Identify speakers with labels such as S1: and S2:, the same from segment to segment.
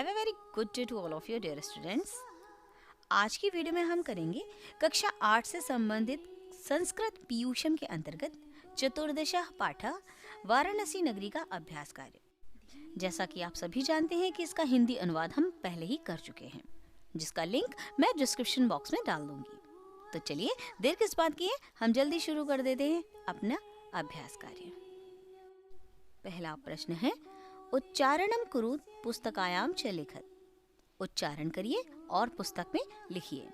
S1: Have a very good day to all of you dear students. आज की video में हम करेंगे कक्षा 8 से संबंधित संस्कृत पीयूषम के अंतर्गत चतुर्दशः पाठ वाराणसी नगरी का अभ्यास कार्य। जैसा कि आप सभी जानते हैं कि इसका हिंदी अनुवाद हम पहले ही कर चुके हैं, जिसका लिंक मैं डिस्क्रिप्शन बॉक्स में डाल दूंगी। तो चलिए देर किस बात की है, हम जल्दी शुरू कर देते हैं अपना अभ्यास कार्य। पहला प्रश्न है, उच्चारणम कुरु पुस्तकायाम च लिखत। उच्चारण करिए और पुस्तक में लिखिए।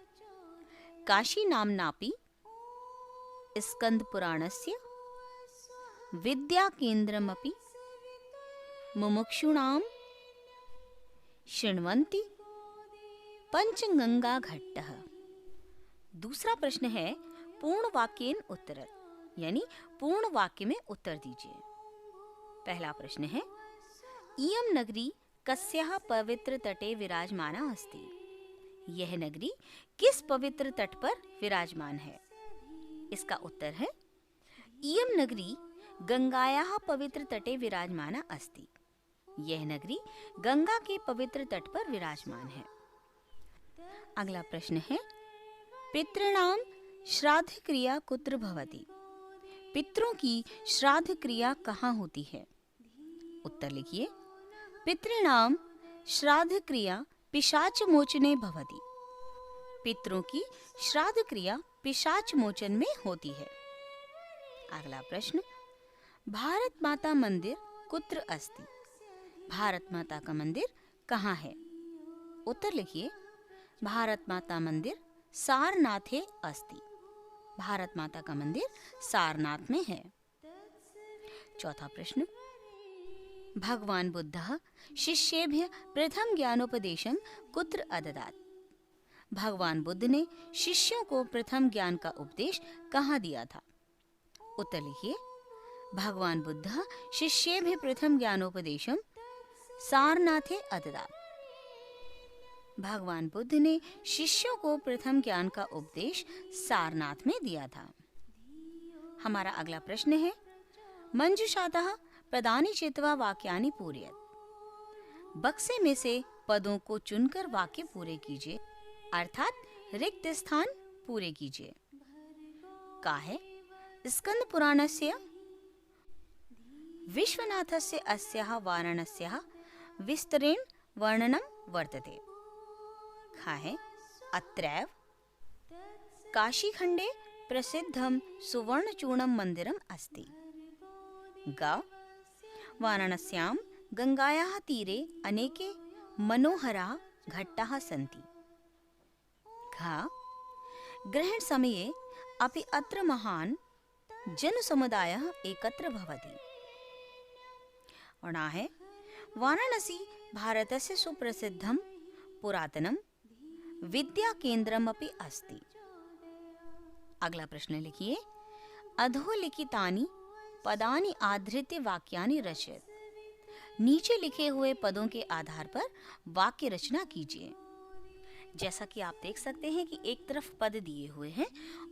S1: काशी नामनापि स्कंद पुराणस्य विद्या केंद्रमपि मुमुक्षूणाम शृण्वन्ति पंचगंगा घट्टः। दूसरा प्रश्न है, पूर्ण वाक्येन उत्तरत, यानी पूर्ण वाक्य में उत्तर दीजिए। पहला प्रश्न है, इयं नगरी कस्याः पवित्र तटे विराजमाना अस्ति। यह नगरी किस पवित्र तट पर विराजमान है? इसका उत्तर है, इयं नगरी गंगायाः पवित्र तटे विराजमाना अस्ति। यह नगरी गंगा के पवित्र तट पर विराजमान है। अगला प्रश्न है, पितॄणां श्राद्ध क्रिया कुत्र भवति। पितरों की श्राद्ध क्रिया कहाँ होती है? उत्तर लिखिए। पितॄणां श्राद्ध क्रिया पिशाच मोचने भवति। पितरों की श्राद्ध क्रिया पिशाच मोचन में होती है। अगला प्रश्न, भारत माता मंदिर कुत्र अस्ति। भारत माता का मंदिर कहाँ है? उत्तर लिखिए। भारत माता मंदिर सारनाथे अस्ति। भारत माता का मंदिर सारनाथ में है। चौथा प्रश्न, भगवान बुद्धः शिष्येभ्यः प्रथम ज्ञानोपदेशं कुत्र अददात्। भगवान बुद्ध ने शिष्यों को प्रथम ज्ञान का उपदेश कहाँ दिया था? उत्तर लिखिए। भगवान बुद्धः शिष्येभ्यः प्रथम ज्ञानोपदेशं सारनाथे अददात्। भगवान बुद्ध ने शिष्यों को प्रथम ज्ञान का उपदेश सारनाथ में दिया था। हमारा अगला प्रश्न है, मंजुषातः पदानि चित्वा वाक्यानि पूरयत। बक्से में से पदों को चुनकर वाक्य पूरे कीजिए, अर्थात रिक्त स्थान पूरे कीजिए। का है, स्कंद पुराणस्य विश्वनाथस्य अस्याः वाराणस्याः विस्तरेण वर्णनं वर्तते। खा है, अत्रैव काशीखंडे प्रसिद्धं सुवर्णचूर्णं मंदिरम् अस्ति। ग, वाराणस्यां गंगायाः तीरे अनेके मनोहराः घट्टाः सन्ति। घ, ग्रहण समये अपि अत्र महान् जनसमुदायः एकत्र भवति। और ना है, वाराणसी भारतस्य सुप्रसिद्धं पुरातनं विद्या केंद्रमपि अस्ति। अगला प्रश्न लिखिए। अधोलिखितानि पदानि आधृत्य वाक्यानि रचयत। नीचे लिखे हुए पदों के आधार पर वाक्य रचना कीजिए। जैसा कि आप देख सकते हैं कि एक तरफ पद दिए हुए हैं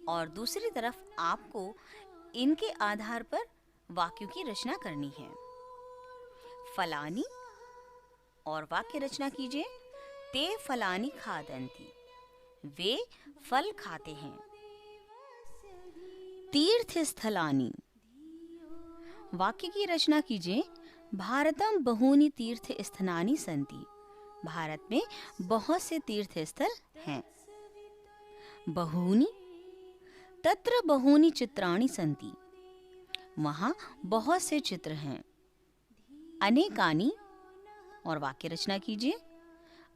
S1: और दूसरी तरफ आपको इनके आधार पर वाक्यों की रचना करनी है। फलानी, और वाक्य रचना कीजिए। ते फलानी खादन्ति। वे फल खाते हैं। तीर्थ स्थलानि, वाक्य की रचना कीजिए। भारतम बहूनि तीर्थ स्थानानि सन्ति। भारत में बहुत से तीर्थ स्थल हैं। बहूनि, तत्र बहूनि चित्राणि सन्ति। वहां बहुत से चित्र हैं। अनेकानि, और वाक्य रचना कीजिए।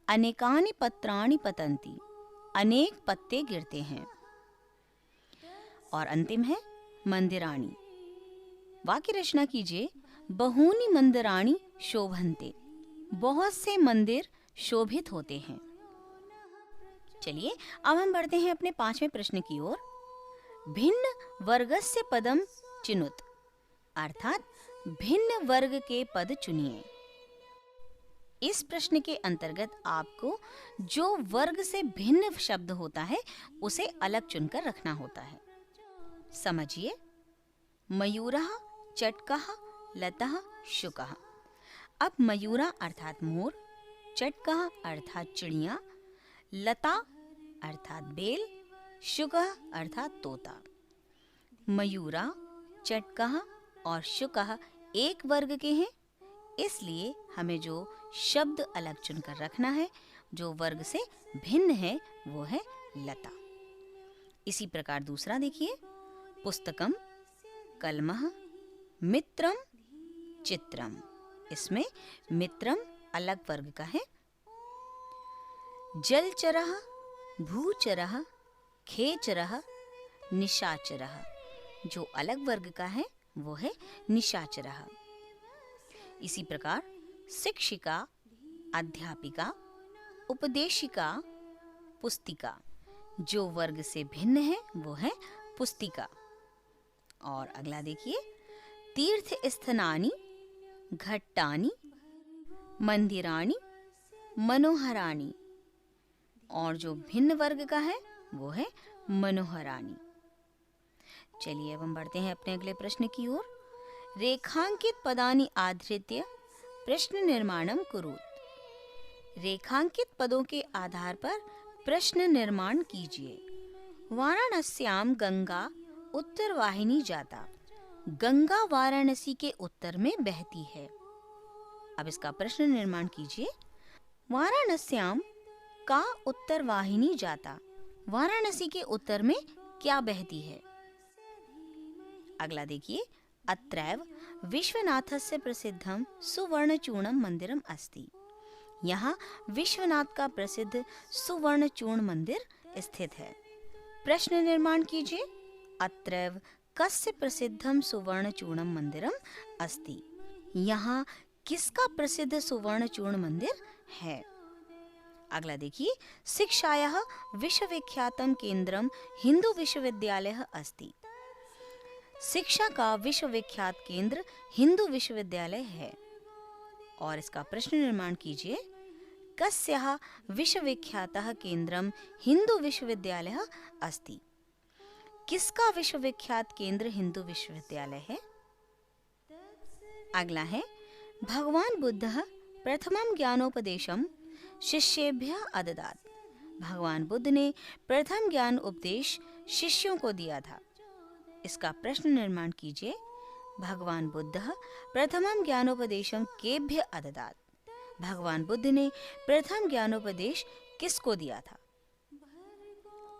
S1: अनेकानि पत्राणि पतन्ति। अनेक पत्ते गिरते हैं। और अंतिम है मंदिराणि। वाक्य रचना कीजिए। बहूनि मंदिराणि शोभन्ते। बहुत से मंदिर शोभित होते हैं। चलिए अब हम बढ़ते हैं अपने 5वें प्रश्न की ओर। भिन्न वर्गस्य पदम चिनुत, अर्थात भिन्न वर्ग के पद चुनिए। इस प्रश्न के अंतर्गत आपको जो वर्ग से भिन्न शब्द होता है उसे अलग चुनकर रखना होता है। समझिए। मयूरः, चटकः, लतः, शुकः। अब मयूरा अर्थात मोर, चटकः अर्थात चिड़िया, लता अर्थात बेल, शुकः अर्थात तोता। मयूरा, चटकः और शुकः एक वर्ग के हैं, इसलिए हमें जो शब्द अलग चुनकर रखना है, जो वर्ग से भिन्न है, वो है लता। इसी प्रकार दूसरा देखिए, पुस्तकम, कलमः, मित्रम, चित्रम। इसमें मित्रम अलग वर्ग का है। जलचरः, भूचरः, खेचरः, निशाचरः। जो अलग वर्ग का है वो है निशाचरः। इसी प्रकार शिक्षिका, अध्यापिका, उपदेशिका, पुस्तिका। जो वर्ग से भिन्न है वो है पुस्तिका। और अगला देखिए, तीर्थ स्थानानि, घट्टानि, मंदिराणि, मनोहराणि। और जो भिन्न वर्ग का है वो है मनोहराणि। चलिए अब हम बढ़ते हैं अपने अगले प्रश्न की ओर। रेखांकित पदानि आधृत्य प्रश्न निर्माणम कुरुत। रेखांकित पदों के आधार पर प्रश्न निर्माण कीजिए। वाराणस्याम गंगा उत्तर वाहिनी जाता। गंगा वाराणसी के उत्तर में बहती है। अब इसका प्रश्न निर्माण कीजिए। वाराणस्याम का उत्तर वाहिनी जाता। वाराणसी के उत्तर में क्या बहती है? अगला देखिए, अत्रैव विश्वनाथस्य प्रसिद्धम सुवर्णचूर्णम मंदिरम अस्ति। यहाँ विश्वनाथ का प्रसिद्ध सुवर्णचूर्ण मंदिर स्थित है। प्रश्न निर्माण कीजिए। अत्रैव कस्य प्रसिद्धम सुवर्णचूर्णम मंदिरम अस्ति। यहाँ किसका प्रसिद्ध सुवर्णचूर्ण मंदिर है? अगला देखिए, शिक्षायाः विश्वविख्यातम केंद्रम हिंदू विश्वविद्यालयः अस्ति। शिक्षा का विश्वविख्यात केंद्र हिंदू विश्वविद्यालय है। और इसका प्रश्न निर्माण कीजिए। कस्याः विश्वविख्यातः केंद्रम हिंदू विश्वविद्यालयः अस्ति। किसका विश्वविख्यात केंद्र हिंदू विश्वविद्यालय है? अगला है, भगवान बुद्धः प्रथमं ज्ञानोपदेशम शिष्येभ्यः अददात्। भगवान बुद्ध ने प्रथम ज्ञान उपदेश शिष्यों को दिया था। इसका प्रश्न निर्माण कीजिए। भगवान बुद्धः प्रथमं ज्ञानोपदेशम केभ्यः अददात्। भगवान बुद्ध ने प्रथम ज्ञानोपदेश किसको दिया था?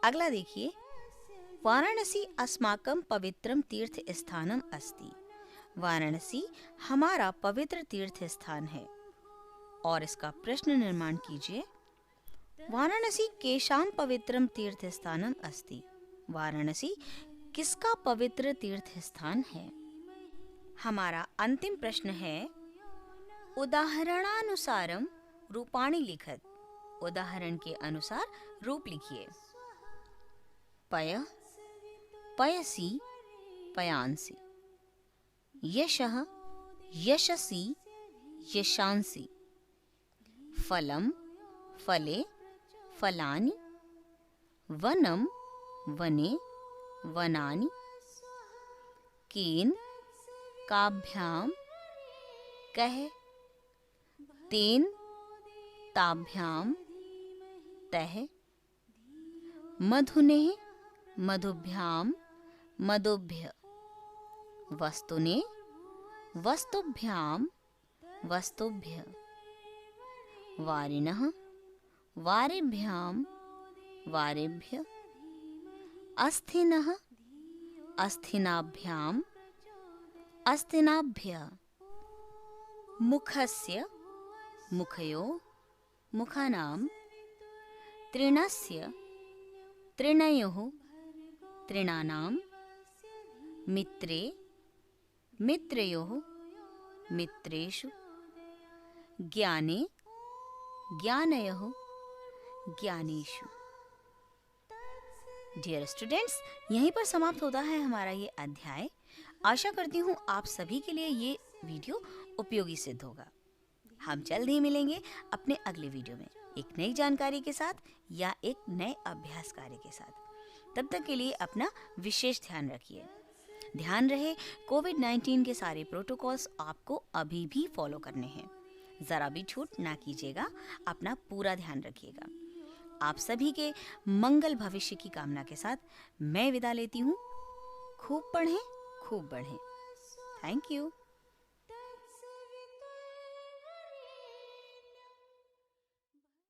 S1: अगला देखिए, वाराणसी अस्माकं पवित्रम तीर्थ स्थानम अस्ति। वाराणसी हमारा पवित्र तीर्थ स्थान है। और इसका प्रश्न निर्माण कीजिए। वाराणसी केषां पवित्रम तीर्थ स्थानम अस्ति। वाराणसी किसका पवित्र तीर्थ स्थान है? हमारा अंतिम प्रश्न है, उदाहरणानुसारम रूपाणि लिखत। उदाहरण के अनुसार रूप लिखिए। पय, पयसि, पयांसि। यशः, यशसि, यशांसि। फलम, फले, फलानि। वनम, वने, वनानि। केन, काभ्याम, कह। तेन, ताभ्याम, तह। मधुने, मधुभ्याम, मधुभ्य। वस्तुने, वस्तुभ्याम, वस्तुभ्य। वारिणः, वारिभ्याम, वारिभ्य। अस्थिनः, अस्थिनाभ्याम, अस्थिनाभ्य। मुखस्य, मुखयो, मुखानां। तृणस्य, तृणयोः, तृणानां। मित्रे, मित्रयोः, मित्रेषु। ज्ञाने, ज्ञानयोः, ज्ञानेषु। डियर स्टूडेंट्स, यहीं पर समाप्त होता है हमारा ये अध्याय। आशा करती हूँ आप सभी के लिए ये वीडियो उपयोगी सिद्ध होगा। हम जल्द ही मिलेंगे अपने अगले वीडियो में एक नई जानकारी के साथ या एक नए अभ्यास कार्य के साथ। तब तक के लिए अपना विशेष ध्यान रखिए। ध्यान रहे, कोविड-19 के सारे प्रोटोकॉल्स आपको अभी भी फॉलो करने हैं। ज़रा भी छूट ना कीजिएगा, अपना पूरा ध्यान रखिएगा। आप सभी के मंगल भविष्य की कामना के साथ मैं विदा लेती हूँ। खूब पढ़ें, खूब बढ़ें। Thank you.